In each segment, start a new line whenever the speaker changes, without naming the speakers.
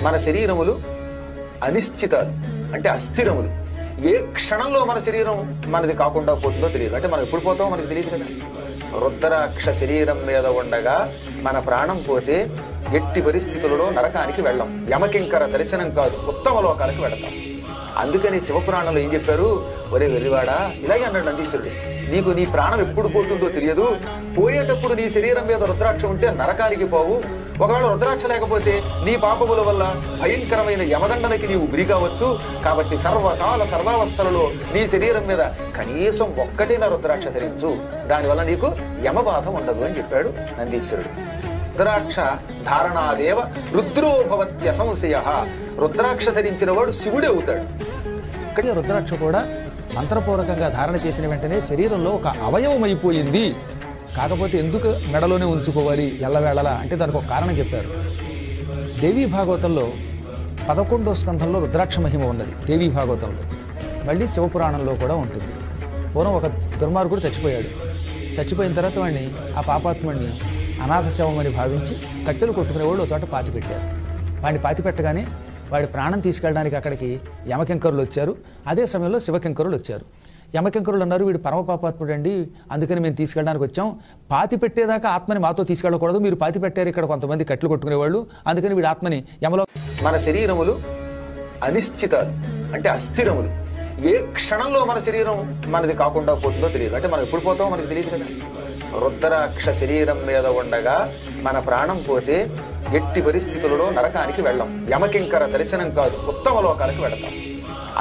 మన శరీరములు అనిశ్చితాలు, అంటే అస్థిరములు. ఏ క్షణంలో మన శరీరం మనది కాకుండా పోతుందో తెలియదు. అంటే మనం ఎప్పుడు పోతామో మనకు తెలియదు కదా. రుద్రాక్ష శరీరం మీద ఉండగా మన ప్రాణం పోతే ఎట్టి పరిస్థితులలో నరకానికి వెళ్ళాం. యమకింకర దర్శనం కాదు, ఉత్తమ లోకాలకు వెళతాం. అందుకని శివపురాణంలో ఏం చెప్పారు? ఒరే వెర్రివాడా, ఇలాగే అన్నాడు నందీశ్వరుడు, నీకు నీ ప్రాణం ఎప్పుడు పోతుందో తెలియదు. పోయేటప్పుడు నీ శరీరం మీద రుద్రాక్ష ఉంటే నరకానికి పోవు. ఒకవేళ రుద్రాక్ష లేకపోతే నీ పాపముల వల్ల భయంకరమైన యమదండనకి నీవు గురి కావచ్చు. కాబట్టి సర్వకాల సర్వావస్థలలో నీ శరీరం మీద కనీసం ఒక్కటైనా రుద్రాక్ష ధరించు, దానివల్ల నీకు యమబాధ ఉండదు అని చెప్పాడు నందీశ్వరుడు. రుద్రాక్ష ధారణాదేవ రుద్రోభవత్య సంశయ. రుద్రాక్ష ధరించిన వాడు శివుడే అవుతాడు.
ఇక్కడ రుద్రాక్ష కూడా మంత్రపూర్వకంగా ధారణ చేసిన వెంటనే శరీరంలో ఒక అవయవం అయిపోయింది. కాకపోతే ఎందుకు మెడలోనే ఉంచుకోవాలి ఎల్లవేళలా అంటే దానికి ఒక కారణం చెప్పారు. దేవీ భాగవతంలో 11వ స్కంధంలో రుద్రాక్ష మహిమ ఉన్నది దేవీ భాగవతంలో. మళ్ళీ శివపురాణంలో కూడా ఉంటుంది. పూర్వం ఒక దుర్మార్గుడు చచ్చిపోయాడు. చచ్చిపోయిన తర్వాత వాడిని, ఆ పాపాత్ముడిని అనాథ శవం అని భావించి కట్టెలు కొట్టుకునేవాళ్ళు ఒక చోట పాతి పెట్టారు. వాడిని పాతి పెట్టగానే వాడి ప్రాణం తీసుకెళ్ళడానికి అక్కడికి యమకింకరులు వచ్చారు. అదే సమయంలో శివకింకరులు వచ్చారు. యమకింకరులు అన్నారు, వీడు పరమపాపాత్ముడు అండి, అందుకని మేము తీసుకెళ్ళడానికి వచ్చాం. పాతి పెట్టేదాకా ఆత్మని మాతో తీసుకెళ్ళకూడదు, మీరు పాతి పెట్టారు ఇక్కడ కొంతమంది కట్టెలు కొట్టుకునేవాళ్ళు, అందుకని వీడి ఆత్మని యమలో.
మన శరీరములు అనిశ్చితాలు, అంటే అస్థిరములు. ఏ క్షణంలో మన శరీరం మనది కాకుండా పోతుందో తెలియదు. అంటే మనం ఎప్పుడు పోతామో మనకు తెలియదు కదా. రుద్రాక్ష శరీరం మీద ఉండగా మన ప్రాణం పోతే ఎట్టి పరిస్థితులలో నరకానికి వెళ్ళాం. యమకింకర దర్శనం కాదు, ఉత్తమ లోకాలకు వెళతాం.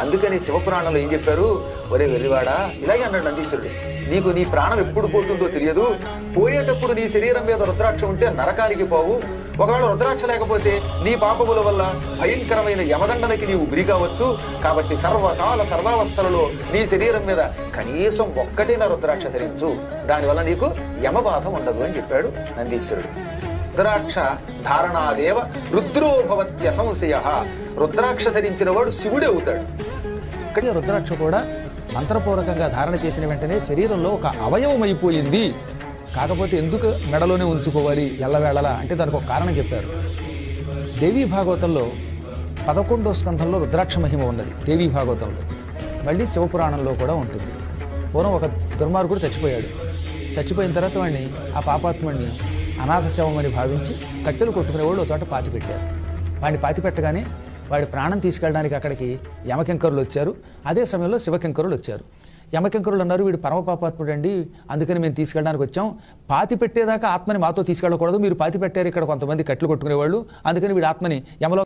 అందుకని శివపురాణంలో ఏం చెప్పారు? ఒరే వెర్రివాడా, ఇలాగే అన్నాడు నందీశ్వరుడు, నీకు నీ ప్రాణం ఎప్పుడు పోతుందో తెలియదు. పోయేటప్పుడు నీ శరీరం మీద రుద్రాక్ష ఉంటే నరకానికి పోవు. ఒకవేళ రుద్రాక్ష లేకపోతే నీ పాపముల వల్ల భయంకరమైన యమదండనకి నీవు గురి కావచ్చు. కాబట్టి సర్వకాల సర్వావస్థలలో నీ శరీరం మీద కనీసం ఒక్కటైనా రుద్రాక్ష ధరించు, దానివల్ల నీకు యమబాధ ఉండదు అని చెప్పాడు నందీశ్వరుడు. రుద్రాక్ష ధారణాదేవ రుద్రోభవత్య సంశయ. రుద్రాక్ష ధరించిన వాడు శివుడే అవుతాడు.
ఇక్కడ రుద్రాక్ష కూడా మంత్రపూర్వకంగా ధారణ చేసిన వెంటనే శరీరంలో ఒక అవయవం అయిపోయింది. కాకపోతే ఎందుకు మెడలోనే ఉంచుకోవాలి ఎల్లవేళలా అంటే దానికి ఒక కారణం చెప్పారు. దేవీ భాగవతంలో 11వ స్కంధంలో రుద్రాక్ష మహిమ ఉన్నది దేవీ భాగవతంలో. మళ్ళీ శివపురాణంలో కూడా ఉంటుంది. పూర్వం ఒక దుర్మార్గుడు చచ్చిపోయాడు. చచ్చిపోయిన తర్వాత వాడిని, ఆ పాపాత్ముడిని అనాథ శవం అని భావించి కట్టెలు కొట్టుకునేవాళ్ళు ఒక చోట పాతి పెట్టారు. వాడిని పాతి పెట్టగానే వాడి ప్రాణం తీసుకెళ్ళడానికి అక్కడికి యమకింకరులు వచ్చారు. అదే సమయంలో శివకింకరులు వచ్చారు. యమకింకరులు అన్నారు, వీడు పరమపాపాత్ముడు అండి, అందుకని మేము తీసుకెళ్ళడానికి వచ్చాం. పాతి పెట్టేదాకా ఆత్మని మాతో తీసుకెళ్ళకూడదు, మీరు పాతి పెట్టారు ఇక్కడ కొంతమంది కట్టెలు కొట్టుకునేవాళ్ళు, అందుకని వీడి ఆత్మని యమలో